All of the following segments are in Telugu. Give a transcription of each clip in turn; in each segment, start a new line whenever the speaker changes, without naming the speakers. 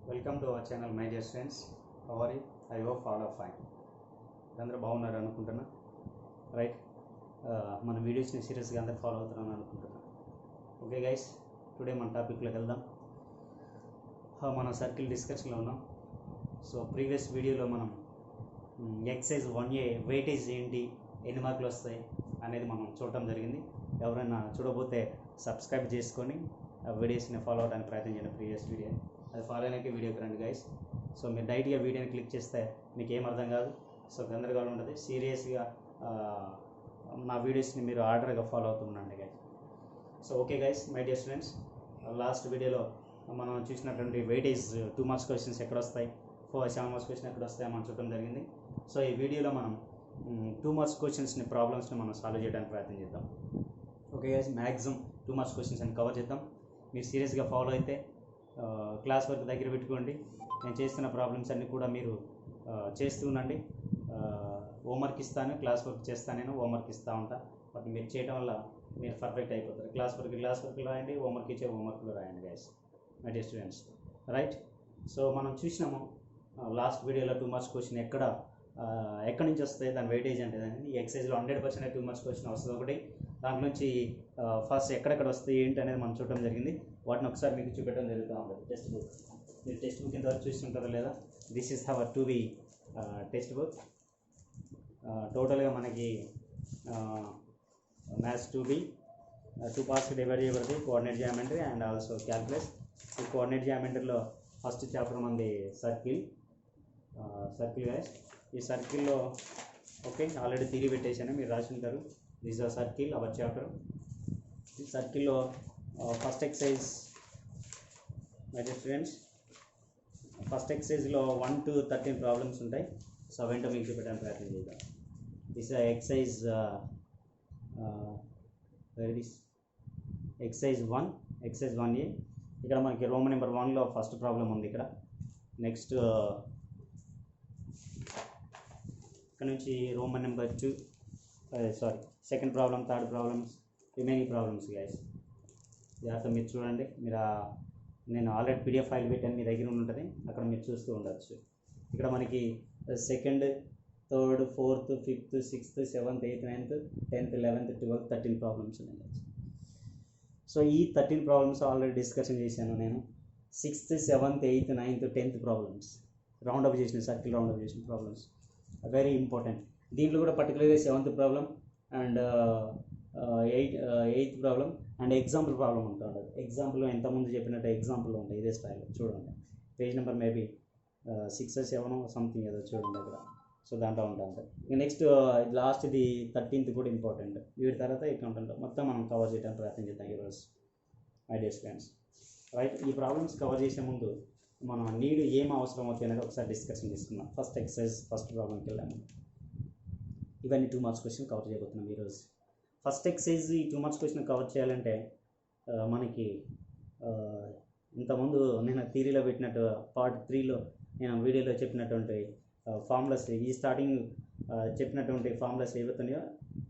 Welcome to our channel my dear friends. How are you? I hope all are fine. అందరూ బాగున్నారు అనుకుంటున్నా, రైట్? మన వీడియోస్ని సీరియస్గా అందరూ ఫాలో అవుతున్నాను అనుకుంటున్నా. ఓకే గైస్, టుడే మన టాపిక్లోకి వెళ్దాం. మనం సర్కిల్ డిస్కషన్లో ఉన్నాం. సో ప్రీవియస్ వీడియోలో మనం ఎక్సైజ్ 1A వెయిటేజ్ ఏంటి, ఎన్ని మార్కులు వస్తాయి అనేది మనం చూడటం జరిగింది. ఎవరైనా చూడకపోతే సబ్స్క్రైబ్ చేసుకొని ఆ వీడియోస్ని ఫాలో అవడానికి ప్రయత్నం చేయండి. ప్రీవియస్ వీడియో అది ఫాలో అయినాక వీడియోకి రండి గైస్. సో మీరు డైరెక్ట్గా వీడియోని క్లిక్ చేస్తే మీకు ఏం అర్థం కాదు. సో గందరగోళం ఉంటుంది. సీరియస్గా నా వీడియోస్ని మీరు ఆర్డర్గా ఫాలో అవుతుండండి guys. So okay guys, my dear students, last వీడియోలో మనం చూసినటువంటి వెయిటేజ్ 2 మార్క్స్ క్వశ్చన్స్ ఎక్కడ వస్తాయి, 7 మార్క్స్ క్వశ్చన్ ఎక్కడ వస్తాయి మనం చూడటం జరిగింది. సో ఈ వీడియోలో మనం 2 మార్క్స్ క్వశ్చన్స్ని ప్రాబ్లమ్స్ని మనం సాల్వ్ చేయడానికి ప్రయత్నం చేద్దాం. Okay guys, maximum 2 marks questions అని కవర్ చేద్దాం. మీరు సీరియస్గా ఫాలో అయితే క్లాస్ వర్క్ దగ్గర పెట్టుకోండి. నేను చేస్తున్న ప్రాబ్లమ్స్ అన్నీ కూడా మీరు చేస్తూ ఉండండి. హోంవర్క్ ఇస్తాను, క్లాస్ వర్క్ చేస్తాను, నేను హోంవర్క్ ఇస్తూ ఉంటా. బట్ మీరు చేయడం వల్ల మీరు పర్ఫెక్ట్ అయిపోతారు. క్లాస్ వర్క్ రాయండి, హోంవర్క్ ఇచ్చే హోంవర్క్లో రాయండి guys, my dear students, right? So మనం చూసినాము లాస్ట్ వీడియోలో 2 మార్క్స్ క్వశ్చన్ ఎక్కడి నుంచి వస్తాయి, దాని వెయిటేజ్ అంటే ఈ ఎక్సైజ్లో 100% 2 మార్క్స్ క్వశ్చన్ వస్తుంది ఒకటి. దాంట్లో నుంచి ఫస్ట్ ఎక్కడెక్కడ వస్తాయి ఏంటి అనేది మనం చూడటం జరిగింది. వాటిని ఒకసారి మీకు చూపెట్టడం జరుగుతూ ఉంటుంది. టెక్స్ట్ బుక్, మీరు టెక్స్ట్ బుక్ ఇంతవరకు చూస్తుంటారా లేదా? This is our 2B textbook. టోటల్గా మనకి మ్యాథ్స్ 2B 2 పార్ట్స్ డివైడ్ చేయబడుతుంది, coordinate geometry and also calculus. ఈ కోఆర్డినేట్ జియోమెట్రీలో ఫస్ట్ చాప్టర్ మనది సర్కిల్ గైస్. ఈ సర్కిల్లో ఓకే ఆల్రెడీ థియరీ పెట్టేశాను, మీరు రాసి ఉంటారు. This are circle our chapter. ఈ సర్కిల్లో first exercise, my dear students, first ఎక్సైజ్లో 1 to 13 ప్రాబ్లమ్స్ ఉంటాయి. సో అవేంటో మీకు చూపెట్టడానికి ప్రయత్నం చేద్దాం. This exercise exercise 1, exercise 1A. ఇక్కడ మనకి రోమన్ నెంబర్ 1లో ఫస్ట్ ప్రాబ్లం ఉంది. ఇక్కడ నెక్స్ట్ ఇక్కడ నుంచి Roman number 2, second problem, third problems, remaining problems guys. జాగ్రత్త మీరు చూడండి. మీరు నేను ఆల్రెడీ PDF ఫైల్ పెట్టాను, మీ దగ్గర ఉంటుంది, అక్కడ మీరు చూస్తూ ఉండొచ్చు. ఇక్కడ మనకి second, third, fourth, fifth, sixth, 7th, 8th, 9th, 10th, 11th, 12th 13 problems ఉన్నాయి. సో ఈ 13 ప్రాబ్లమ్స్ ఆల్రెడీ డిస్కషన్ చేశాను నేను. 6th, 7th, 8th, 9th, 10th problems round up చేసిన, సర్కిల్ రౌండప్ చేసిన ప్రాబ్లమ్స్ వెరీ ఇంపార్టెంట్. దీంట్లో కూడా పర్టికులర్గా 7th problem and 8th problem and example problem ఉంటుంది. ఎగ్జాంపుల్ ఎంతమంది చెప్పినట్టు ఎగ్జాంపుల్ ఉంటాయి ఇదే స్టైల్లో చూడండి. Page number maybe 6 or 7 something ఏదో చూడండి అక్కడ. సో దాంట్లో ఉంటుంది. ఇక నెక్స్ట్ లాస్ట్ ఇది 13th కూడా ఇంపార్టెంట్. వీటి తర్వాత ఇక్కడ ఉంటుంది. మొత్తం మనం కవర్ చేయడానికి ప్రయత్నం చేద్దాం ఈరోజు, మై డియర్ ఫ్రెండ్స్, రైట్? ఈ ప్రాబ్లమ్స్ కవర్ చేసే ముందు మనం నీడు ఏం అవసరం అవుతుంది అనేది ఒకసారి డిస్కషన్ చేసుకుందాం. ఫస్ట్ ఎక్సైజ్ ఫస్ట్ ప్రాబ్లంకి వెళ్ళాము. ఇవన్నీ 2 మార్క్స్ క్వశ్చన్ కవర్ చేయబోతున్నాం ఈరోజు. ఫస్ట్ ఎక్సైజ్ ఈ 2 మార్క్స్ క్వశ్చన్ కవర్ చేయాలంటే మనకి ఇంతకుముందు నేను థియరీలో పెట్టినట్టు పార్ట్ 3లో నేను వీడియోలో చెప్పినటువంటి ఫార్ములాస్, ఈ స్టార్టింగ్ చెప్పినటువంటి ఫార్ములాస్ ఏవైతున్నాయో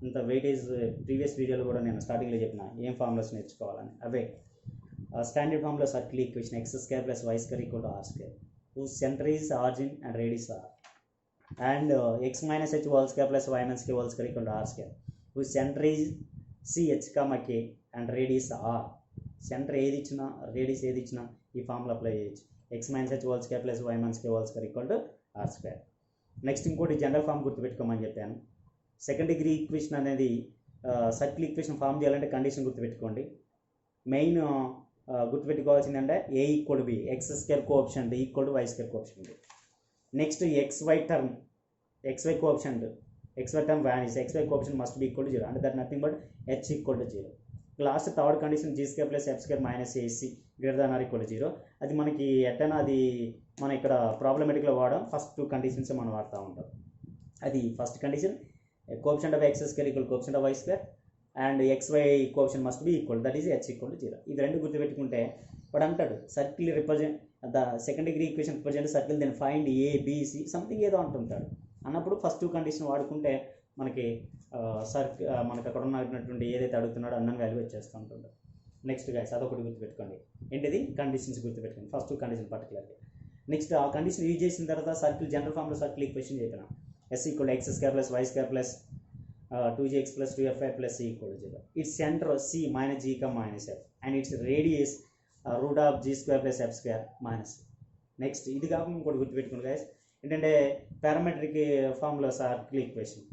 ఇంత వెయిటేజ్ ప్రీవియస్ వీడియోలో కూడా నేను స్టార్టింగ్లో చెప్పిన ఏం ఫార్ములాస్ నేర్చుకోవాలని. అవే standard formula circle equation x² + y² = r², whose center is origin and radius r, and x - h² + y - k² = r², whose center is ch, k and radius r. Centre ఏది ఇచ్చినా రేడియస్ ఏది ఇచ్చినా ఈ ఫార్ములా అప్లై చేయొచ్చు. x - h² + y - k² = r². Next ఇంకోటి జనరల్ ఫార్మ్ గుర్తుపెట్టుకోమని చెప్పాను. సెకండ్ డిగ్రీ ఈక్వేషన్ అనేది సర్కిల్ ఈక్వేషన్ ఫార్మ్ చేయాలంటే కండిషన్ గుర్తుపెట్టుకోండి. మెయిన్ గుర్తుపెట్టుకోవాల్సిందంటే a = b, x² coefficient = y² coefficient. Next xy coefficient, xy term values, xy coefficient must be = 0, అంటే that nothing but h = 0. Last third condition g² + f² - ac ≥ 0. అది మనకి ఎట్టైనా అది మనం ఇక్కడ ప్రాబ్లమేటిక్లో వాడడం ఫస్ట్ 2 కండిషన్స్ మనం వాడుతూ ఉంటాం. అది first condition, coefficient of x² = coefficient of y² and xy coefficient must be equal, that is h = 0. ఇవి రెండు గుర్తుపెట్టుకుంటే వాడు అంటాడు circle represent the second degree equation represent circle then find a b c something ఏదో అంటుంటాడు. అన్నప్పుడు ఫస్ట్ 2 కండిషన్ వాడుకుంటే మనకి మనకు అక్కడ ఉన్నటువంటి ఏదైతే అడుగుతున్నాడో అన్న వాల్యూ వచ్చేస్తూ ఉంటుంది. నెక్స్ట్ గైస్ అదొకటి గుర్తుపెట్టుకోండి. ఏంటిది? కండిషన్స్ గుర్తుపెట్టుకోండి. ఫస్ట్ 2 కండిషన్ పర్టికులర్గా నెక్స్ట్ ఆ కండిషన్ యూజ్ చేసిన తర్వాత సర్కిల్ జనరల్ ఫామ్లో సర్కిల్ ఈక్వేషన్ చెప్పిన S equal x square plus y square plus 2gx plus 2fy plus c equal to 0. Its center c minus g minus f and its radius root of g square plus f square minus. Next ఇది కాకుండా ఇంకోటి గుర్తుపెట్టుకోండి గైస్, ఏంటంటే పారామెట్రిక్ ఫామ్లో సర్కిల్ ఈక్వేషన్,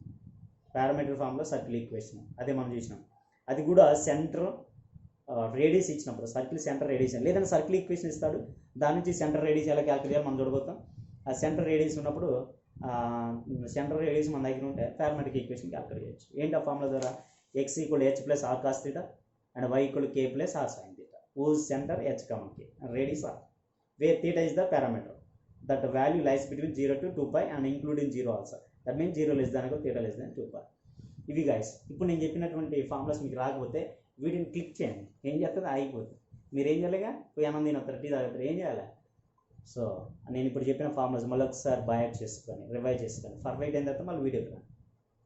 పారామెట్రిక్ ఫామ్లో సర్కిల్ ఈక్వేషన్ అదే మనం చూసినాం. అది కూడా సెంటర్ రేడియస్ ఇచ్చినప్పుడు సర్కిల్ సెంటర్ రేడియస్ లేదంటే సర్కిల్ ఈక్వేషన్ ఇస్తాడు, దాని నుంచి సెంటర్ రేడియస్ ఎలా క్యాలిక్యులేట్ చేయాలి మనం చూడబోతాం. ఆ సెంటర్ రేడియస్ ఉన్నప్పుడు సెంటర్ రేడియస్ మన దగ్గర ఉంటే పారామెట్రిక్ ఈక్వేషన్ క్యాలిక్యులేట్ చేయొచ్చు. ఏంటి ఆ ఫార్ములా ద్వారా x equal h plus r cos theta and y equal k plus r sine theta whose center h comma k and radius r, where theta is the parameter that the value lies between 0 to 2 pi and including 0 also. That means 0 less than equal theta less than 2 pi. ఇవి గైస్ ఇప్పుడు నేను చెప్పినటువంటి ఫార్ములాస్ మీకు రాకపోతే వీటిని క్లిక్ చేయండి, ఏం చేస్తుంది ఆగిపోతుంది. మీరు ఏం చేయాలిగా పోయి అన్నం తినొస్తారు, టీ తాగుతారు, ఏం చేయాలి. సో నేను ఇప్పుడు చెప్పిన ఫార్ములాస్ మళ్ళీ ఒకసారి బయాట్ చేసుకొని రివైజ్ చేసుకొని పర్ఫెక్ట్ అయిన తర్వాత మళ్ళీ వీడియోకి రాను.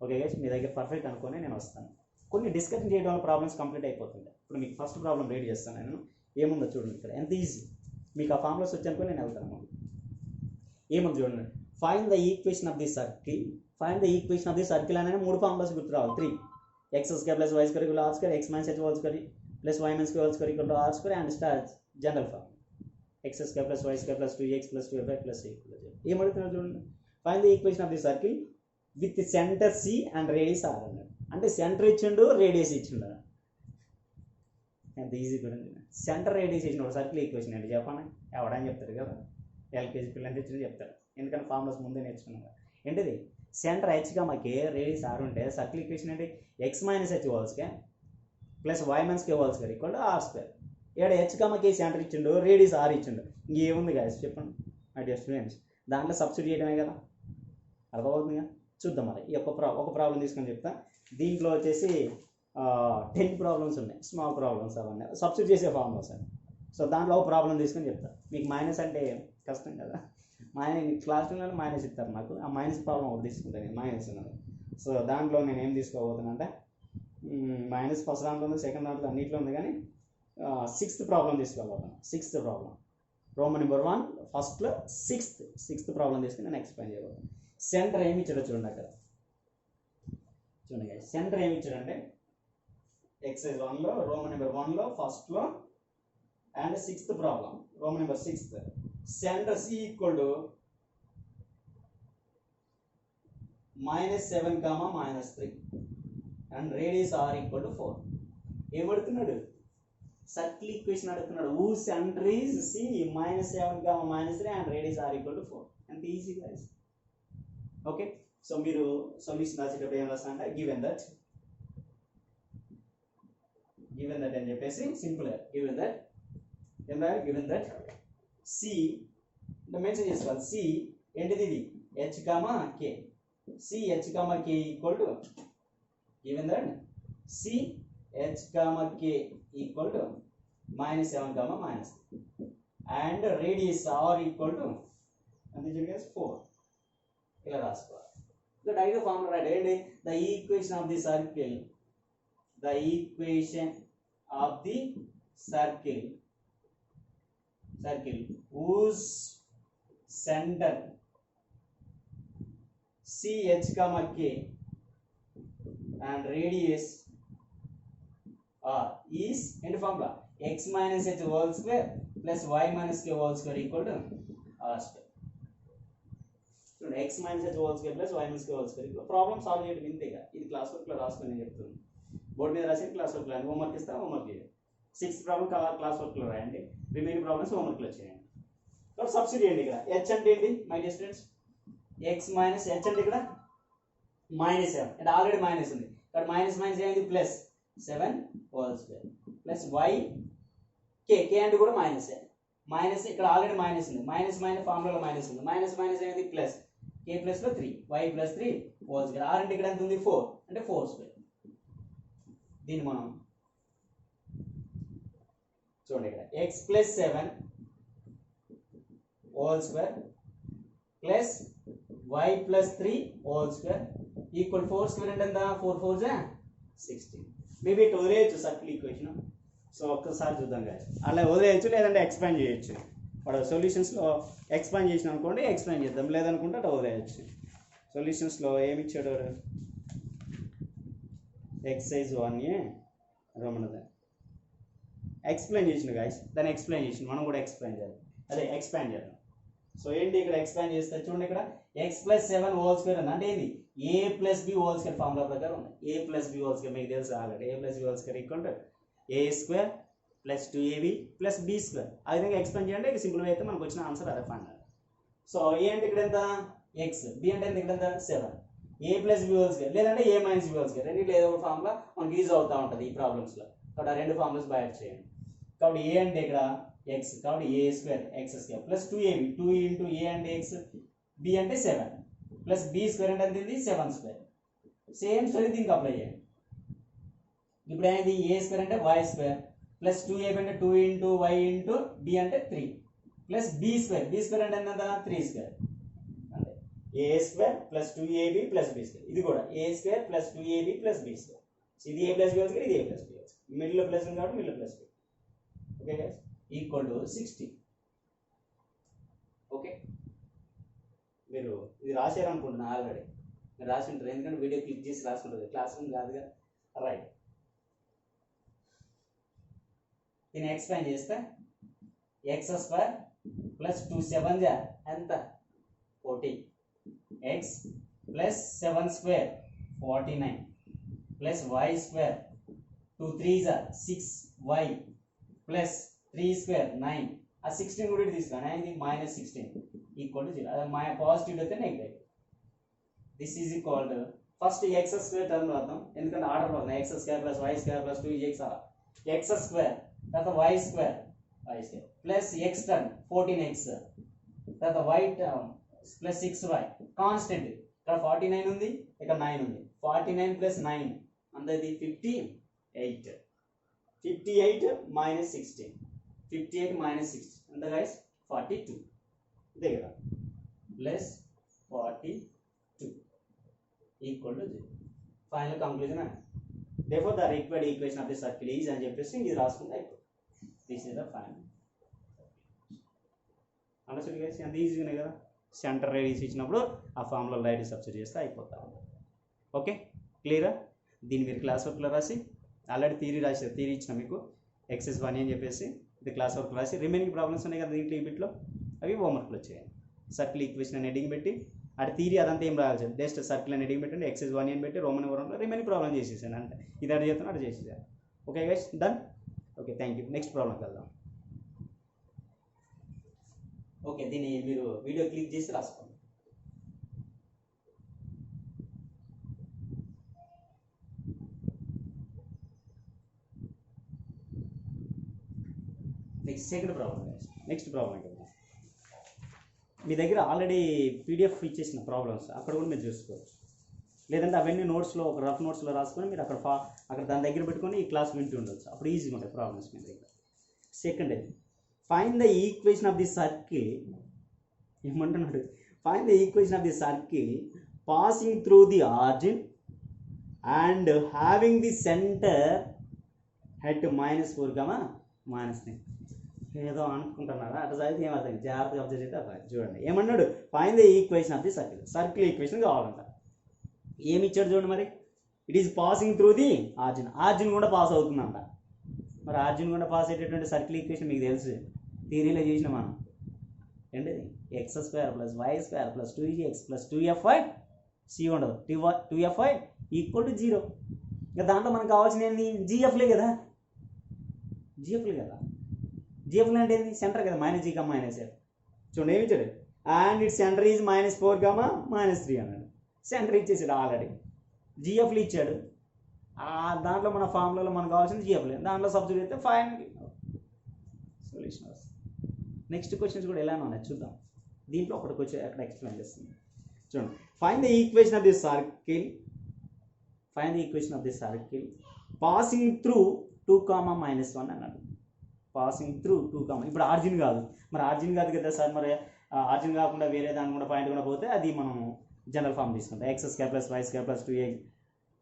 ఓకే గైస్, మీ దగ్గర పర్ఫెక్ట్ అనుకొని నేను వస్తాను. కొన్ని డిస్కషన్ చేయడం వల్ల ప్రాబ్లమ్స్ కంప్లీట్ అయిపోతుంటాయి. ఇప్పుడు మీకు ఫస్ట్ ప్రాబ్లం రేట్ చేస్తాను నేను, ఏముందో చూడండి. ఇక్కడ ఎంత ఈజీ, మీకు ఆ ఫార్ములాస్ వచ్చానుకో నేను వెళ్తాను. ఏముంది చూడండి, find the equation of the circle. Find the equation of the circle అనేది 3 ఫార్ములాస్ గుర్తు రావాలి. 3 x square plus y square equal r square, x minus h whole square plus y minus k whole square equal to r square and star general form x square plus y square plus 2x plus 2y plus equal to 0. ఏమడుతున్నారు చూడండి, find the equation of the circle with centre C and radius r అన్నాడు. అంటే సెంటర్ ఇచ్చిండు, రేడియస్ ఇచ్చిండు. ఎంత ఈజీ చూడండి, సెంటర్ రేడియస్ ఇచ్చిన సర్కిల్ ఈక్వేషన్ ఏంటి చెప్పండి, ఎవడని చెప్తారు కదా, ఎల్కేజీ పిల్లలు తెచ్చిన చెప్తారు, ఎందుకంటే ఫార్ములాస్ ముందే నేర్చుకున్నాం కదా. ఏంటిది సెంటర్ హెచ్ కామాకి రేడియస్ ఆర్ ఉంటే సర్కిల్ ఈక్వేషన్ ఏంటి x minus h whole square plus y minus k whole square equal to r square. ఇక్కడ హెచ్ కామాకి సెంటర్ ఇచ్చిండు, రేడియస్ ఆర్ ఇచ్చిండు, ఇంకేముంది గాయస్ చెప్పండి మై డియర్ స్టూడెంట్స్, దాంట్లో సబ్స్టిట్యూట్ చేయడమే కదా, అర్థమవుతుందిగా. చూద్దాం మరి ఈ ఒక ప్రాబ్లం తీసుకొని చెప్తా. దీంట్లో వచ్చేసి 10 ప్రాబ్లమ్స్ ఉన్నాయి, స్మాల్ ప్రాబ్లమ్స్ అవన్నీ సబ్స్టిట్యూట్ చేసే ఫార్ములాస్ అని. సో దాంట్లో ఒక ప్రాబ్లం తీసుకొని చెప్తా. మీకు మైనస్ అంటే కష్టం కదా, క్లాస్లో మైనస్ ఇస్తారు నాకు, ఆ మైనస్ ప్రాబ్లం ఒకటి తీసుకుంటాను నేను, మైనస్ ఉన్నది. సో దాంట్లో నేను ఏం తీసుకోబోతున్నా అంటే మైనస్ ఫస్ట్ దాంట్లో ఉంది, సెకండ్ దాంట్లో అన్నింటిలో ఉంది, కానీ 6th ప్రాబ్లం తీసుకోబోతున్నాను. 6th ప్రాబ్లం రోమన్ నెంబర్ 1 ఫస్ట్లో 6th ప్రాబ్లం తీసుకుని నేను ఎక్స్ప్లెయిన్ చేయబోతున్నాను. సెంటర్ ఏమి ఇచ్చాడో చూడండి, అక్కడ చూడండి సెంటర్ ఏమి ఇచ్చాడంటే ఎక్సైజ్ 1లో రోమన్ నెంబర్ 1లో ఫస్ట్లో and 6th problem Roman number 6th centre C equal to -7, -3 and radius are equal to 4. ఏమడుతున్నాడు, సర్కిల్ ఈక్వేషన్ అడుగుతున్నాడు. Who centre is C -7, -3 and radius are equal to 4. అంత ఈజీ గైస్. ఓకే, సో మీరు సొల్యూషన్ రాసేటప్పుడు ఏం రాస్తారంటే గివెన్ దట్ అని చెప్పేసి సింపుల్గా గివెన్ దట్ సి మెన్షన్ చేసుకోవాలి. సి ఏంటిది, ఇది H comma K, C h comma k equal to given that C h comma k equal to -7, -3 and radius are equal to అంతే చెప్పేసి 4. ఇలా రాసుకోవాలి. ఇక్కడ డైరెక్ట్ ఫార్ములా రైట్ ఏంటి, the equation of the circle whose center CH, K and radius R is in formula x minus h whole square plus y minus k whole square equal to R square. So x minus h whole square plus y minus k whole square. Problem solve చేయడం ఇంతేగా, ఇది క్లాస్ వర్క్ లో రాసుకొని నేను చెప్తాను. బోర్డు మీద రాసి క్లాస్ వర్క్ లో హోంవర్క్ ఇస్తా, హోంవర్క్ చేయండి. 6th ప్రాబ్లం క్లాస్ వర్క్ లో రాయండి, రిమైనింగ్ ప్రాబ్లమ్స్ హోంవర్క్ లో చేయండి. కాబట్టి సబ్స్టిట్యూట్ చేయండి. ఇక్కడ h అంటే ఏంటి my dear students, x minus h అంటే ఇక్కడ -7 అంటే ఆల్రెడీ మైనస్ ఉంది, ఇక్కడ మైనస్ ఏమైంది +7 whole square plus y k అంటే కూడా మైనస్ ఇక్కడ ఆల్రెడీ మైనస్ ఉంది, మైనస్ ఫార్ములాలో మైనస్ ఉంది, మైనస్ ఏమైంది ప్లస్ k ప్లస్ లో 3 y plus 3 whole square. r అంటే ఇక్కడ ఎంత ఉంది 4 అంటే 4 స్క్వేర్. దీన్ని మనం చూడండి ఇక్కడ x plus 7 whole square plus y plus 3 whole square equal 4 square అంటే ఎంత 4 4 16. మేబీ ఇటు వదిలేయచ్చు సర్కిల్ ఈక్వేషన్. సో ఒక్కసారి చూద్దాం గాయస్, అలా వదిలేయచ్చు లేదంటే ఎక్స్పాండ్ చేయొచ్చు, వాడు సొల్యూషన్స్లో ఎక్స్ప్లెయిన్ చేసిన అనుకోండి ఎక్స్ప్లెయిన్ చేద్దాం, లేదనుకుంటే అట్లా వదిలేయచ్చు. సొల్యూషన్స్లో ఏమి ఇచ్చాడు ఎక్సైజ్ 1A రమణది ఎక్స్ప్లెయిన్ చేసిన గాయస్, దాన్ని ఎక్స్ప్లెయిన్ చేసిన మనం కూడా ఎక్స్ప్లెయిన్ చేయాలి, అదే ఎక్స్పాండ్ చేద్దాం. సో ఏంటి ఇక్కడ ఎక్స్పాండ్ చేస్తే చూడండి, ఇక్కడ ఎక్స్ ప్లస్ 7 హోల్ స్క్వేర్ ఉంది అంటే ఏంది A plus B whole square formula ప్రకారం ఉంది. A plus B whole square మీకు తెలుసు already, A plus B whole square equal to A square plus 2ab plus B square. ఆ విధంగా ఎక్స్పాండ్ చేయండి, ఇక సింపుల్గా అయితే మనకు వచ్చిన ఆన్సర్ అదే ఫైనల్. సో ఏ అంటే ఇక్కడ ఎంత ఎక్స్, బి అంటే ఇక్కడ ఎంత 7, ఏ ప్లస్ బి హోల్ స్క్వేర్ లేదంటే ఏ మైనస్ బి హోల్ స్క్వేర్, రెండింటిలో ఏదో ఒక ఫార్ములా మనకి యూజ్ అవుతూ ఉంటుంది ఈ ప్రాబ్లమ్స్లో. కాబట్టి ఆ రెండు ఫార్ములాస్ బై చేయండి. కాబట్టి ఏ అంటే ఇక్కడ ఎక్స్, కాబట్టి A square X square plus 2ab 2 into A అంటే ఎక్స్, బి అంటే 7 ప్లస్ బి స్క్వేర్ అంటే ఎంత 7 స్క్వేర్. సేమ్ స్టోరీ దీనికి అప్లై చేయండి. ఇప్పుడు ఏంటి ఏ స్క్వేర్ అంటే వై స్క్వేర్ ప్లస్ 2ab అంటే 2 ఇంటూ వై ఇంటూ బి అంటే 3 ప్లస్ బి స్క్వేర్ అంటే ఎంత 3 స్క్వేర్ అంటే A square plus 2ab plus B square. ఇది కూడా A square plus 2ab plus B square. ఇది ఏ ప్లస్ బి స్క్వేర్, ఇది ఏ ప్లస్ బి స్క్వేర్, మిడిల్లో ప్లస్ ఉంది కాబట్టి మిడిల్లో plus B. Okay guys, equal to 60. Okay, మీరు ఇది రాశారనుకుంటున్నా ఆల్రెడీ, మీరు రాసి ఉంటారు ఎందుకంటే వీడియో క్లిక్ చేసి రాసుకుంటుంది, క్లాస్ రూమ్ కాదుగా. రైట్, దీన్ని ఎక్స్పాండ్ చేస్తే ఎక్స్ స్క్వేర్ ప్లస్ 2 7 ఎంత 40 x plus 7 square 49 plus y square 2 3 6 y plus 3 square 9. ఆ 16 కూడా తీసుకోండి, ఇది మైనస్ 16 ఈక్వల్ టు 0. అది పాజిటివ్ అయితే negative. This is equal to first x square term రాద్దాం, ఎందుకంటే ఆర్డర్ వస్తుంది. X square plus y square plus 2x అలా ఎక్స్ స్క్వేర్ తర్వాత y square plus x term 14x తర్వాత why term plus 6y constant. ఇక్కడ 49 ఉంది, ఇక్కడ 9 ఉంది. 49 plus 9 అంతది 58. 58 minus 16. 58 minus 16. And the guys 42. There plus 42 equal to 0. Final conclusion. Therefore, the required equation of the circle is and Jefferson is asked like this is the final. Understood guys? And these is the center radius ఇచ్చినప్పుడు ఆ ఫార్ములా లైట్ సబ్స్టిట్యూట్ చేస్తే అయిపోతా ఉంది. ఓకే, క్లియరా? దీన్ని మీరు క్లాస్ వర్క్లో రాసి ఆల్రెడీ థియరీ రాశారు, థియరీ ఇచ్చిన మీకు ఎక్సెస్ 1 అని చెప్పేసి ఇది క్లాస్ వర్క్ రాసి రిమైనింగ్ ప్రాబ్లమ్స్ ఉన్నాయి కదా దీంట్లో ఈ బిట్లో అవి హోంవర్క్లో చేయండి. సర్కిల్ ఈక్వేషన్ అని హెడ్డింగ్ పెట్టి అది థియరీ అదంతా ఏం రావాలి, జస్ట్ సర్కిల్ అని హెడ్డింగ్ పెట్టండి, ఎక్సెస్ 1 అని పెట్టి రోమన్ వరంలో రిమైనింగ్ ప్రాబ్లం చేసేసాను అంటే ఇది అటు చేస్తాను అటు చేసేసాను. Okay guys, done. Okay, thank you. Next ప్రాబ్లంకి వెళ్దాం. ఓకే, దీన్ని మీరు వీడియో క్లిక్ చేసి రాసుకోండి. Second problem. నెక్స్ట్ ప్రాబ్లం కదా, మీ దగ్గర ఆల్రెడీ పీడిఎఫ్ ఇచ్చేసిన ప్రాబ్లమ్స్ అక్కడ కూడా మీరు చూసుకోవచ్చు, లేదంటే అవన్నీ నోట్స్లో ఒక రఫ్ నోట్స్లో రాసుకొని మీరు అక్కడ దాని దగ్గర పెట్టుకొని ఈ క్లాస్ వింటూ ఉండొచ్చు, అప్పుడు ఈజీగా ఉంటాయి ప్రాబ్లమ్స్ మీ దగ్గర. Second, find the equation of the circle. ఏమంటున్నాడు? Find the equation of the circle passing through the origin and having the centre at -4, -9. ఏదో అనుకుంటున్నారా? అట్లా చదివితే ఏమవుతుంది, జాగ్రత్తగా అబ్జర్వ్ చేస్తే అర్థం. చూడండి ఏమన్నాడు, find the equation of the circle. Circle equation కావాలంట. ఏమి ఇచ్చాడు చూడండి, మరి it is passing through the origin. Origin కూడా పాస్ అవుతుందంట. మరి ఆరిజిన్ కూడా పాస్ అయ్యేటటువంటి సర్కిల్ ఈక్వేషన్ మీకు తెలుసు, థియరీలో చేసిన మనం ఏంటిది, x² + y² + 2x + 2fy c ఉండదు, 2fy = 0. ఇంకా దాంట్లో మనకు కావాల్సిన ఏంటి, జిఎఫ్లే కదా. జిఎఫ్లు అంటే ఏంటి, సెంటర్ కదా, -g, -f. చూడండి ఏమి ఇచ్చాడు, అండ్ ఇట్ సెంటర్ ఈజ్ -4, -3 అన్నాడు. సెంటర్ ఇచ్చేసాడు ఆల్రెడీ. జిఎఫ్లు ఇచ్చాడు, దాంట్లో మన ఫార్ములాలో మనకు కావాల్సింది జిఎఫ్లే, దాంట్లో సబ్స్టిట్యూట్ అయితే ఫైన్ సొల్యూషన్ వస్తుంది. నెక్స్ట్ క్వశ్చన్స్ కూడా ఎలా ఉన్నాయి చూద్దాం. దీంట్లో ఒకటి క్వశ్చన్ అక్కడ ఎక్స్ప్లెయిన్ చేస్తుంది. చూడండి, find the equation of the circle. Find the equation of the circle passing through 2, -1 అన్నాడు. పాసింగ్ త్రూ 2, ఇప్పుడు ఆర్జిన్ కాదు, మరి ఆర్జిన్ కాదు కదా సార్, మరి ఆర్జిన్ కాకుండా వేరే దాని కూడా పాయింట్ కూడా పోతే అది మనం జనరల్ ఫామ్ తీసుకుంటాం. x² + y² +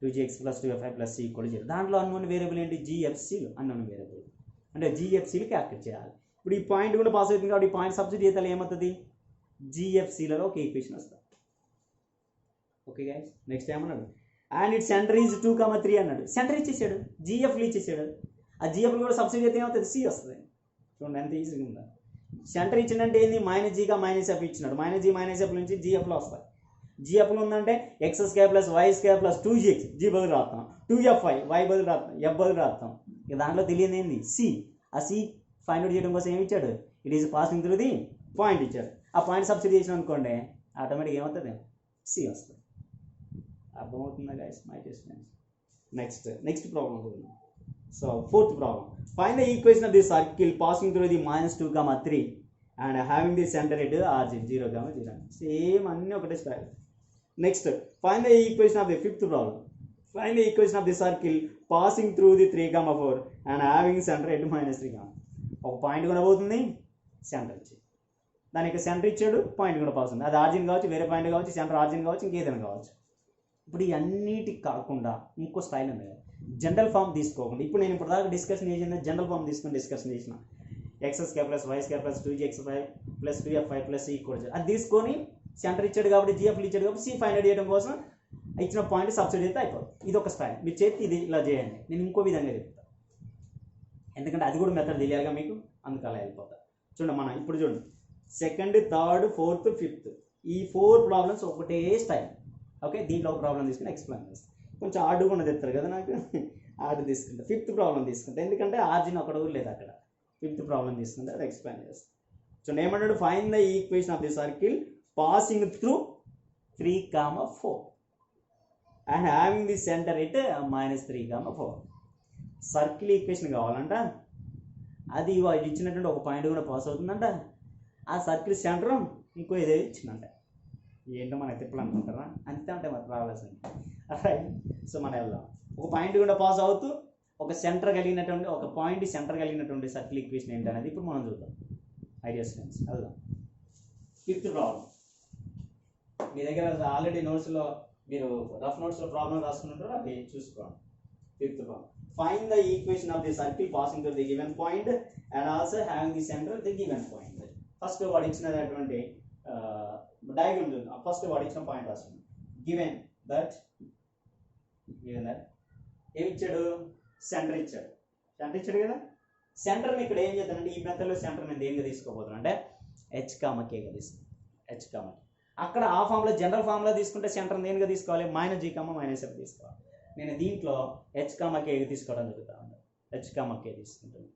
2gx + 2fy + c = 0. దాంట్లో అన్నోన్ వేరియబుల్ ఏంటి, జిఎఫ్సీలు. అన్నోన్ వేరియబుల్ అంటే జిఎఫ్సీలు క్యాల్కులేట్ చేయాలి. ఇప్పుడు ఈ పాయింట్ కూడా పాస్ అవుతుంది కాబట్టి ఈ పాయింట్ సబ్స్టిట్యూట్ చేస్తే ఏమవుతుంది, జిఎఫ్సిలలో ఒక ఈక్వేషన్ వస్తుంది. ఓకే గైస్, నెక్స్ట్ ఏమన్నాడు, అండ్ ఇట్ సెంటర్ ఈజ్ 2,3 అన్నాడు. సెంటర్ ఇచ్చేసాడు, జిఎఫ్లు ఇచ్చేసాడు. ఆ జిఎఫ్లు కూడా సబ్స్టిట్యూట్ చేస్తే ఏమవుతుంది, సి వస్తుంది. చూడండి ఎంత ఈజీగా ఉందా. సెంటర్ ఇచ్చిందంటే ఏంది, -G - F ఇచ్చినాడు. -G - F నుంచి జిఎఫ్లో వస్తాయి. జిఎఫ్లో ఉందంటే x² + y² + 2gx, జీ బదులు రాస్తాం, 2fi, y బదులు రాస్తాం, f బదులు రాస్తాం. ఇక దాంట్లో తెలియదు ఏంది, సి. ఆ సి ఫైండ్ అవుట్ చేయడం కోసం ఏమి ఇచ్చాడు, it is passing through the point ఇచ్చాడు. ఆ పాయింట్ సబ్స్టిట్యూట్ చేసిన అనుకోండి ఆటోమేటిక్ ఏమవుతుంది, సి వస్తుంది. అర్థమవుతుందా guys, my test friends. Next problem చూద్దాం. So fourth problem, find the equation of the circle passing through the -2,3 and having the centre at origin 0,0. Same అన్నీ ఒకటే style. Next find the equation of the fifth problem, find the equation of the circle passing through the 3,4 and having centre at -3. ఒక పాయింట్ కూడా పోతుంది, సెంటర్ ఇచ్చి దానికి సెంటర్ ఇచ్చాడు, పాయింట్ కూడా పాస్ ఉంది. అది ఆర్జిన్ కావచ్చు, వేరే పాయింట్ కావచ్చు, సెంటర్ ఆర్జిన్ కావచ్చు, ఇంకేదైనా కావచ్చు. ఇప్పుడు ఈ అన్నిటికి కాకుండా ఇంకో స్టైల్ ఉంది, జనరల్ ఫామ్ తీసుకోకుండా. ఇప్పుడు నేను ఇప్పుడు దాకా డిస్కషన్ చేసింది జనరల్ ఫామ్ తీసుకొని డిస్కషన్ చేసిన, x² + y² + 2gx5 + 2f5 + c కూడా అది తీసుకొని సెంటర్ ఇచ్చాడు కాబట్టి జిఎఫ్లు ఇచ్చాడు కాబట్టి సి ఫైండ్ అవుట్ చేయడం కోసం ఇచ్చిన పాయింట్ సబ్స్టిట్యూట్ చేస్తే అయిపోతుంది. ఇది ఒక స్టైల్. మీరు చేతి ఇది ఇలా చేయండి, నేను ఇంకో విధంగా చెప్తాను, ఎందుకంటే అది కూడా మెథడ్ తెలియాలిగా మీకు, అందుకు అలా వెళ్ళిపోతా. చూడండి మనం ఇప్పుడు చూడండి, సెకండ్, థర్డ్, ఫోర్త్, ఫిఫ్త్ ఈ 4 ప్రాబ్లమ్స్ ఒకటే స్టైల్. ఓకే, దీంట్లో ఒక ప్రాబ్లం తీసుకుని ఎక్స్ప్లెయిన్ చేస్తాను. కొంచెం ఆర్డు కూడా తెస్తారు కదా నాకు, ఆర్డు తీసుకుంటా. ఫిఫ్త్ ప్రాబ్లం తీసుకుంటా, ఎందుకంటే ఆర్జిన్ ఒకటి కూడా లేదు అక్కడ. ఫిఫ్త్ ప్రాబ్లం తీసుకుంటే అది ఎక్స్ప్లెయిన్ చేస్తాను. చూడండి ఏమంటాడు, find the equation of the circle passing through 3,4 and having the centre at -3,4. Circle equation కావాలంట, అది వాడు ఇచ్చినటువంటి ఒక పాయింట్ కూడా పాస్ అవుతుందంట. ఆ సర్కిల్ సెంటర్ ఇంకో ఏదో ఇచ్చిందంట. ఏంటో మనకి తిప్పలు అనుకుంటారా, అంతే అంటే మరి రావాల్సింది. రైట్, సో మనం వెళ్దాం. ఒక పాయింట్ కూడా పాస్ అవుతూ ఒక సెంటర్ కలిగినటువంటి, ఒక పాయింట్ సెంటర్ కలిగినటువంటి సర్కిల్ ఈక్వేషన్ ఏంటనేది ఇప్పుడు మనం చూద్దాం. ఐడియా స్టూడెంట్స్, వెళ్దాం. ఫిఫ్త్ ప్రాబ్లం మీ దగ్గర ఆల్రెడీ నోట్స్లో మీరు రఫ్ నోట్స్లో ప్రాబ్లం రాసుకుంటారో అవి చూసుకోండి. Fifth problem, find the equation of the circle passing through the given point and also having the centre the given point. First వాడు ఇచ్చినటువంటి డయాగ్రామ్ చూద్దాం. ఫస్ట్ వాడు ఇచ్చిన పాయింట్ రాస్తుంది. గివెన్ దట్ ఏమి ఇచ్చాడు, సెంటర్ ఇచ్చాడు. సెంటర్ ఇచ్చాడు కదా, సెంటర్ని ఇక్కడ ఏం చేద్దానంటే ఈ మెథడ్లో సెంటర్ నేను దేనిగా తీసుకోబోతున్నాను అంటే h,k తీసుకో. h,k అక్కడ ఆ ఫామ్లో జనరల్ ఫామ్లో తీసుకుంటే సెంటర్ దేనిగా తీసుకోవాలి, -G, -F తీసుకోవాలి. నేను దీంట్లో h,k తీసుకోవడం జరుగుతుంది. h,k తీసుకుంటాను.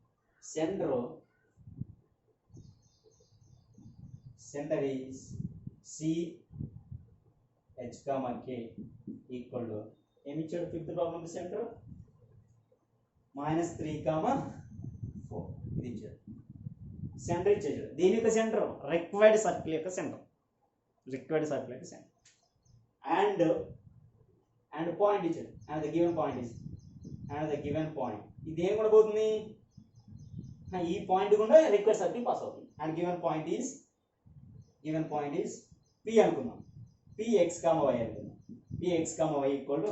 Centre is C h,k equal to ఏమి ఇచ్చాడు ఫిఫ్త్ ప్రాబ్లం, సెంటర్ -3,4 ఇది ఇచ్చాడు. సెంటర్ ఇచ్చాడు, దీని యొక్క సెంటర్ రిక్వైర్డ్ సర్కిల్ యొక్క సెంటర్, అండ్ పాయింట్ ఇచ్చాడు, అండ్ ద గివెన్ పాయింట్ ఇది ఏం కూడా పోతుంది, ఈ పాయింట్ కూడా రిక్వైర్డ్ సర్కిల్ పాస్ అవుతుంది. And given point is P అనుకుందాం, Px, y అనుకుందాం. Px, y ఈక్వల్ టు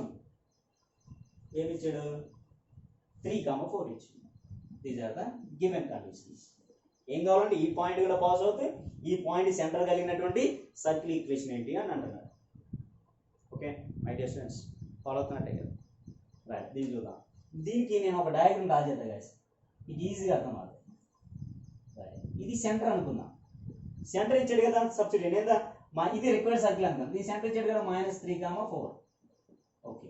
ఏమి ఇచ్చాడు, 3,4 ఇచ్చాడు. These are the given conditions. ఏం కావాలంటే ఈ పాయింట్ కూడా పాస్ అవుతుంది, ఈ పాయింట్ సెంటర్ కలిగినటువంటి సర్కిల్ ఈక్వేషన్ ఏంటి అని అంటున్నారు. Okay my dear students, follow అవుతున్నట్టే కదా. రైట్, దీన్ని చూద్దాం. దీనికి నేను ఒక డయాగ్రామ్ రాజేద్దా గైస్, ఇది ఈజీగా అర్థం అవుతుంది. రైట్, ఇది సెంటర్ అనుకుందాం. సెంటర్ ఇచ్చాడు కదా సబ్స్టిట్యూట్ ఏందా, ఇది రిక్వైర్డ్ సర్కిల్ అనుకుందాం. ఈ సెంటర్ ఇచ్చాడు కదా -3,4. ఓకే,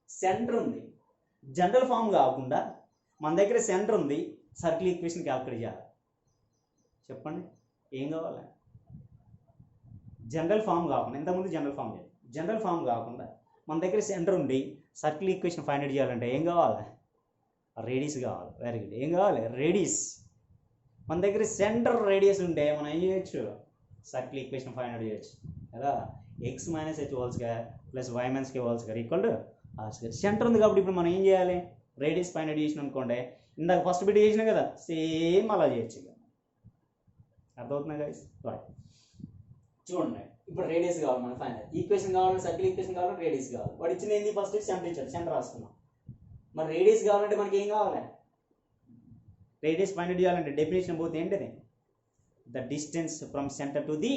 సెంటర్ ఉంది, జనరల్ ఫామ్ కాకుండా మన దగ్గర సెంటర్ ఉంది, సర్కిల్ ఈక్వేషన్ క్యాల్కులేట్ చేయాలి. చెప్పండి ఏం కావాలి, జనరల్ ఫామ్ కాకుండా, ఇంతకుముందు జనరల్ ఫామ్ కాకుండా మన దగ్గర సెంటర్ ఉండి సర్కిల్ ఈక్వేషన్ ఫైండ్ అవుట్ చేయాలంటే ఏం కావాలి, రేడియస్ కావాలి. వెరీ గుడ్, ఏం కావాలి, రేడియస్. మన దగ్గర సెంటర్ రేడియస్ ఉంటే మనం ఏం చేయొచ్చు, సర్కిల్ ఈక్వేషన్ ఫైండ్ అవుట్ చేయొచ్చు కదా. x - h whole square + y - k whole square equal to r square. Centre ఉంది కాబట్టి ఇప్పుడు మనం ఏం చేయాలి, రేడియస్ ఫైండ్ అవుట్ చేసిన అనుకోండి, ఇందాక ఫస్ట్ బిట్ చేసినాం కదా, సేమ్ అలా చేయొచ్చు. అర్థమవుతుందా గైస్? రైట్, చూడండి ఇప్పుడు రేడియస్ కావాలి మనకి ఫైనల్ ఈక్వేషన్ కావాలంటే, సర్కిల్ ఈక్వేషన్ కావాలంటే రేడియస్ కావాలి. వాడు ఇచ్చింది ఏంది, ఫస్ట్ సెంటర్ ఇచ్చాడు, సెంటర్ రాసుకున్నాం. మరి రేడియస్ కావాలంటే మనకి ఏం కావాలి, రేడియస్ ఫైండ్ అవుట్ చేయాలంటే డెఫినేషన్ పోతే ఏంటిది, the distance from centre to the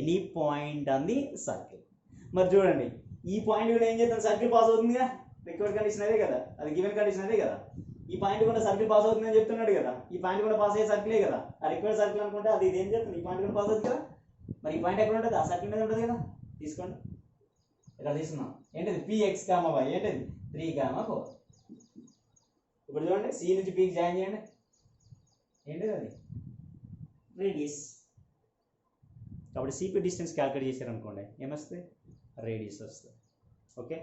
any point on the circle. మరి చూడండి ఈ పాయింట్ కూడా ఏం చేద్దాం, సర్కిల్ పాస్ అవుతుందిగా, రిక్వైర్డ్ కండిషన్ అదే కదా, అది గివెన్ కండిషన్ అదే కదా. ఈ పాయింట్ కూడా సర్కిల్ పాస్ అవుతుందని చెప్తున్నాడు కదా, ఈ పాయింట్ కూడా పాస్ అయ్యే సర్కిలే కదా, ఆ రిక్వైర్డ్ సర్కిల్ అనుకుంటే అది ఇదేం చేస్తుంది, ఈ పాయింట్ కూడా పాస్ అవుతుంది కదా. మరి ఈ పాయింట్ ఎక్కడ ఉంటుంది, ఆ సర్కిల్ మీద ఉంటుంది కదా. తీసుకోండి ఇక్కడ తీసుకున్నాం ఏంటిది px, y ఏంటిది 3, 4. ఇప్పుడు చూడండి సి నుంచి పీకి జాయిన్ చేయండి, ఏంటిది అది రేడియస్. కాబట్టి సిపి డిస్టెన్స్ క్యాలిక్యులేట్ చేశారనుకోండి ఏమొస్తుంది, రేడియస్ వస్తుంది. ఓకే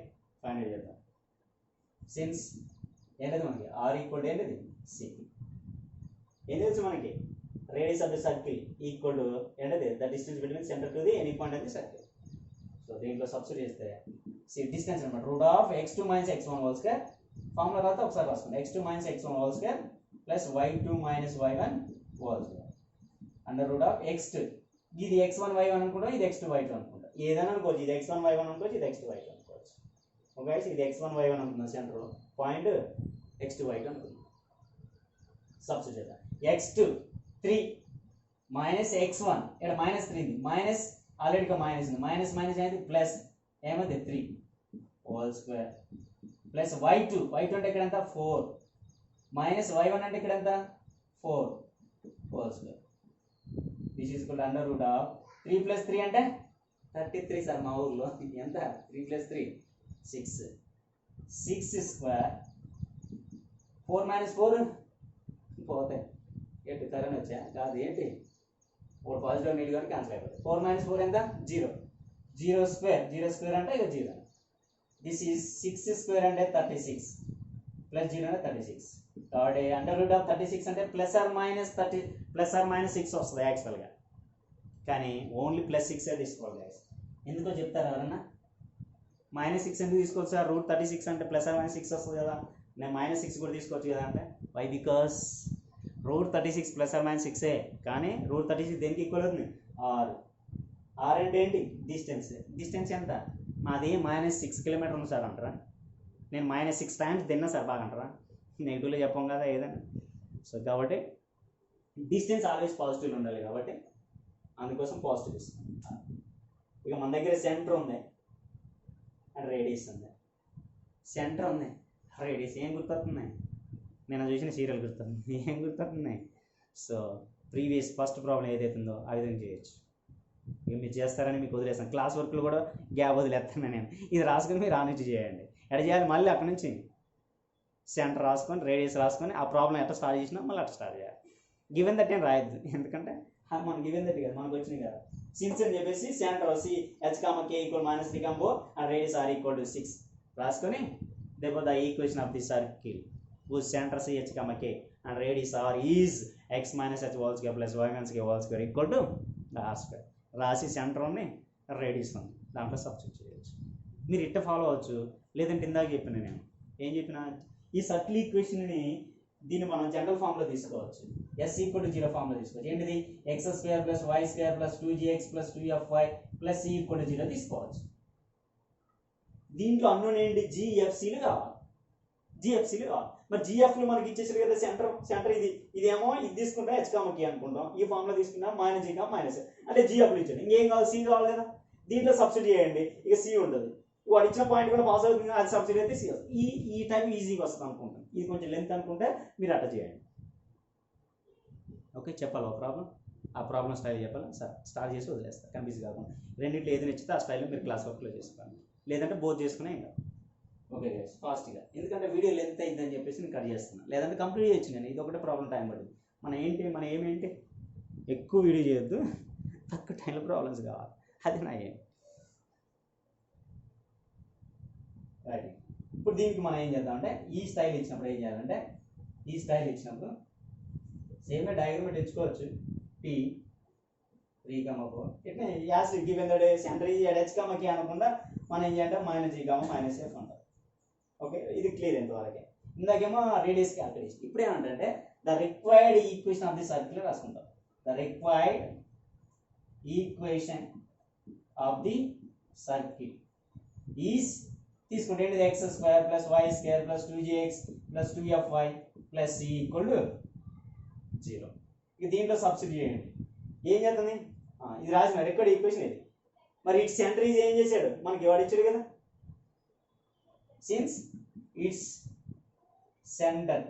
ఫైండ్ అవుట్ చేద్దాం. సిన్స్ ఏంటది మనకి ఆర్ ఈక్వల్ ఏంటిది సిపి, ఏం తెలుసు మనకి, radius of the circle equal to ఏంటది the distance between centre to the any point of the circle. So దీంట్లో సబ్స్టిట్యూట్ చేస్తే డిస్టెన్స్ అనమాట root of x2 minus x1 whole square, formula తర్వాత ఒకసారి రాసుకోండి, x2 minus x1 whole square plus y2 minus y1 whole square under root of x2. ఇది x1 y1 అనుకుంటాం, ఇది x2 y2 అనుకుంటాం, ఏదైనా అనుకోవచ్చు, ఇది x1 y1 అనుకోవచ్చు, ఇది x2 y2 అనుకోవచ్చు. ఓకే ఇది x1 y1 అనుకుందాం, సెంటర్ పాయింట్ x2 y2 అనుకుందాం. సబ్స్టిట్యూట్ చేద్దాం, x2 3 మైనస్ x1, ఇక్కడ మైనస్ 3 ఉంది, మైనస్ ఆల్రెడీ మైనస్ ఉంది, మైనస్ మైనస్ అయితే ప్లస్ ఏమైంది 3 హోల్ స్క్వేర్ ప్లస్ y2 అంటే ఇక్కడ ఎంత 4 మైనస్ y1 అంటే ఇక్కడ ఎంత 4 whole square. This is equal to under root of 3 plus 3 అంటే 33 సార్ మా ఊర్లో ఎంత 3 ప్లస్ 3 6 స్క్వేర్ 4 మైనస్ 4 పోతాయి ఏంటి కరెంట్ వచ్చా కాదు ఏంటి, ఒక పాజిటివ్ నీళ్ళు కానీ క్యాన్సిల్ అయిపోతుంది. 4 మైనస్ 4 ఎంత 0, 0 స్క్వేర్ అంటే ఇక 0. దిస్ ఈజ్ 6 స్క్వేర్ అంటే 36 ప్లస్ 0 అంటే 36. కాబట్టి అండర్ రూట్ ఆఫ్ 36 అంటే ప్లస్ ఆర్ మైనస్ 6 వస్తుంది యాక్చువల్గా, కానీ ఓన్లీ ప్లస్ 6 తీసుకోవాలి గైస్. ఎందుకో చెప్తారు ఎవరన్నా, మైనస్ 6 ఎందుకు తీసుకోవచ్చు సార్, రూట్ 36 అంటే ప్లస్ ఆర్ మైనస్ 6 వస్తుంది కదా, నేను మైనస్ 6 కూడా తీసుకోవచ్చు కదా అంటే y, because root 36 plus or minus 6 కానీ రూట్ 36 దేనికి ఈక్వల్ అవుతుంది, ఆర్ అంటే ఏంటి డిస్టెన్స్ ఎంత మాది మైనస్ 6 కిలోమీటర్ ఉంది సార్ అంటారా, నేను మైనస్ 6 టైమ్స్ తిన్నా సార్ బాగా అంటారా, నెగిటివ్లో చెప్పం కదా ఏదైనా. సో కాబట్టి డిస్టెన్స్ ఆల్వేస్ పాజిటివ్లో ఉండాలి, కాబట్టి అందుకోసం పాజిటివ్ ఇస్తాం. ఇక మన దగ్గర సెంటర్ ఉంది అండ్ రేడియస్ ఉంది, సెంటర్ ఉంది రేడియస్ ఏం గుర్తొస్తున్నాయి, నేను చూసిన సీరియల్ గుర్తుంది ఏం గుర్తొస్తున్నాయి. సో ప్రీవియస్ ఫస్ట్ ప్రాబ్లం ఏదైతుందో ఆ విధంగా చేయొచ్చు. ఇక మీరు చేస్తారని మీకు వదిలేస్తాను, క్లాస్ వర్క్లు కూడా గ్యాప్ వదిలేస్తాను నేను, ఇది రాసుకొని మీరు ఆనిచ్చి చేయండి. ఎట్లా చేయాలి, మళ్ళీ అక్కడ నుంచి సెంటర్ రాసుకొని రేడియస్ రాసుకొని ఆ ప్రాబ్లం ఎట్లా స్టార్ట్ చేసినా మళ్ళీ అట్లా స్టార్ట్ చేయాలి. గివెన్ దట్ ఏం రాయద్దు, ఎందుకంటే మనం గివెన్ దట్ కదా మనకు వచ్చినాయి కదా. సిన్స్ అని చెప్పేసి centre C h, k equal minus 3 and radius r equal to 6 రాసుకొని therefore the equation of the circle whose center c h, k and radius r is x minus h whole square plus y minus k whole square equal to r square రాసి సెంటర్ ఉంది రేడియస్ ఉంది దాంట్లో సబ్స్టిట్యూట్ చేయొచ్చు. మీరు ఇట్ట ఫాలో అవ్వచ్చు, లేదంటే ఇందాక చెప్పిన నేను ఏం చెప్పిన ఈ సర్కిల్ ఈక్వేషన్ని దీన్ని మనం జనరల్ ఫామ్లో తీసుకోవచ్చు, s ఈక్వల్ టు 0 ఫామ్లో తీసుకోవచ్చు. ఏంటిది x square plus y square plus 2gx plus 2fy plus c equal to 0 తీసుకోవచ్చు. దీంట్లో అన్నోన్ ఏంటి జిఎఫ్సీలు కావాలి, మరి జిఎఫ్లు మనకి ఇచ్చేసారు కదా, సెంటర్ ఇదేమో ఇది తీసుకుంటా h, k అనుకుంటాం, ఈ ఫామ్లో తీసుకుంటా మైనస్ g మైనస్ అంటే జిఎఫ్లు ఇచ్చారు, ఇంకేం కావాలి సి కావాలి కదా, దీంట్లో సబ్స్టిట్యూట్ చేయండి ఇక సి ఉంటుంది, వాడు ఇచ్చిన పాయింట్ కూడా పాస్ అవుతుంది అది సబ్స్టిట్యూట్ అయితే సి వస్తుంది. ఈ టైప్ ఈజీగా వస్తుంది అనుకుంటాను, ఇది కొంచెం లెంత్ అనుకుంటే మీరు అట్లా చేయండి. ఓకే చెప్పాలి ఒక ప్రాబ్లం, ఆ ప్రాబ్లం స్టైల్ చెప్పాలి సార్, స్టార్ట్ చేసి వదిలేస్తారు కన్ఫ్యూజ్ కాకుండా. రెండింటిలో ఏది నచ్చితే ఆ స్టైల్లో మీరు క్లాస్ వర్క్లో చేసుకోండి, లేదంటే బోత్ చేసుకునే ఇంకా. ఓకే గైస్ ఫాస్ట్గా, ఎందుకంటే వీడియో లెంత్ అయిందని చెప్పేసి నేను కట్ చేస్తున్నాను, లేదంటే కంప్లీట్ చేయొచ్చు నేను, ఇది ఒకటే ప్రాబ్లం టైం పడుతుంది. మన ఏమేంటి ఎక్కువ వీడియో చేయొద్దు, తక్కువ టైంలో ప్రాబ్లమ్స్ కావాలి, అది నా ఏం. రైట్ ఇప్పుడు దీనికి మనం ఏం చేద్దామంటే ఈ స్టైల్ ఇచ్చినప్పుడు ఏం చేయాలంటే ఈ స్టైల్ ఇచ్చినప్పుడు సేమ్ డయాగ్రామ్ తెచ్చుకోవచ్చు, p 3, 4 ఇట్లా as given that centre is h, k అనకుండా మనం ఏం చేయాలంటే మైనస్ g, మైనస్ f అంటాం. ఓకే ఇది క్లియర్ ఎంతవరకే. ఇందాకేమో రేడియస్ క్యాల్కులేషన్, ఇప్పుడు ఏమంటే the required equation of the circle రాసుకుంటాం, the required equation of the circle is తీసుకుంటే ఏంటిది x square plus y square plus 2gx plus 2fy plus C equal to 0. ఇక దీంట్లో సబ్స్టిట్యూట్ చేయండి. ఏం చేస్తుంది? ఇది రాసిన రికార్డ్ ఈక్వేషన్ ఇది. మరి ఇట్స్ సెంటర్ ఈజ్ ఏం చేశాడు? మనకి వాడు ఇచ్చాడు కదా. సిన్స్ ఇట్స్ సెంటర్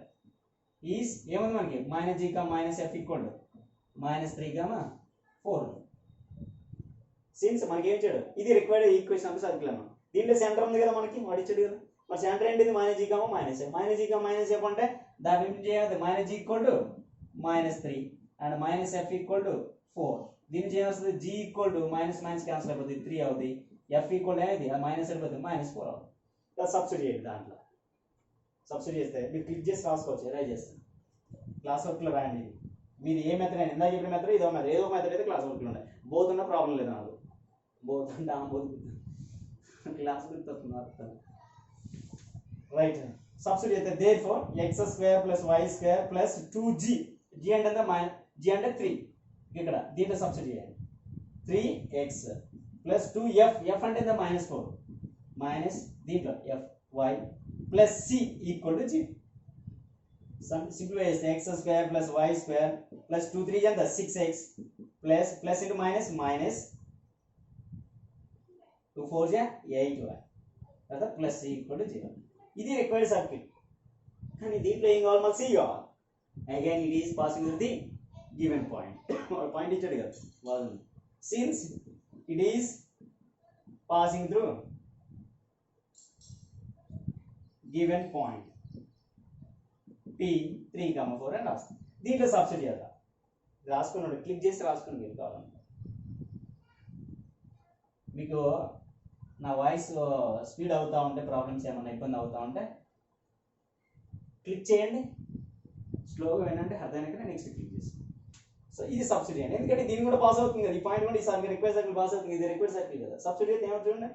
ఈజ్ ఏముంది మనకి minus g minus f equal to -3, 4. Since మనకి ఏం ఇచ్చాడు? ఇది రిక్వైర్డ్ ఈక్వేషన్ అంటే సర్కిల్. దీంట్లో సెంటర్ ఉంది కదా మనకి, వాడు ఇచ్చాడు కదా. మరి సెంటర్ ఏంటిది? Minus g minus f. Minus g minus f అంటే దాన్ని ఏం చేయాలి? Minus g equal to -3 and minus f equal to 4. దీన్ని చేయవలసింది g equal to minus minus cancel అయిపోతుంది, 3 అవుతుంది. ఎఫ్ ఈక్వల్ అనేది మైనస్ అయిపోతుంది, -4 అవుతుంది. సబ్స్టిట్యూట్ చేయండి. దాంట్లో సబ్స్టిట్యూట్ చేస్తే మీరు క్లిక్ చేసి రాసుకోవచ్చు. రైజ్ చేస్తాను క్లాస్ వర్క్లో రాయండి. మీరు ఏ మెథడ్ అయినా ఇందాక చెప్పిన మెథడ్ ఇదో మెథడ్, ఏదో మెథడ్ అయితే క్లాస్ వర్క్లో ఉన్నాయి. బోత్ ఉన్న ప్రాబ్లం లేదు నాకు. బోత్ అంటే బోత్ క్లాస్ గుర్తొస్తుంది. రైట్, సబ్స్టిట్యూట్ చేస్తే therefore x² + y² + 2g. g అంటే g అంటే 3. ఇక్కడ దీంట్లో సబ్స్టిట్యూట్ చేయండి. 3x + 2f. f అంటే -4 మైనస్ దీంట్లో fy + c equal to g. Simplify చేస్తే x² + y² + 2 3 ఎంత 6x plus into minus 2 4 8y తర్వాత ప్లస్ c ఈక్వల్ టు 0. ఇది రిక్వైర్డ్ సర్కిల్. కానీ దీంట్లో ఏం కావాలి? మళ్ళీ c కావాలి. Again it is passing through the given point. Point ఇచ్చాడు కదా వాళ్ళు. Since it is passing through given point P3, 4 అని రాస్తాం. దీంట్లో సబ్స్టిట్యూట్ చేద్దాం. రాసుకున్నాడు, క్లిక్ చేసి రాసుకుని మీరు కావాలంటే. మీకు నా వాయిస్ స్పీడ్ అవుతూ ఉంటే, ప్రాబ్లమ్స్ ఏమన్నా ఇబ్బంది అవుతూ ఉంటే క్లిక్ చేయండి. స్లోగా వినండి, అర్థమైనాక నెక్స్ట్ క్లిక్ చేస్తాను. సో ఇది సబ్స్టిట్యూట్ చేయండి. ఎందుకంటే దీన్ని కూడా పాస్ అవుతుంది కదా. ఈ పాయింట్ కూడా ఈసారి రిక్వైర్డ్ సర్కిల్ పాస్ అవుతుంది. ఇది రిక్వైర్డ్ సర్కిల్ కదా. సబ్స్టిట్యూట్ ఏమవుతుంది చూడండి.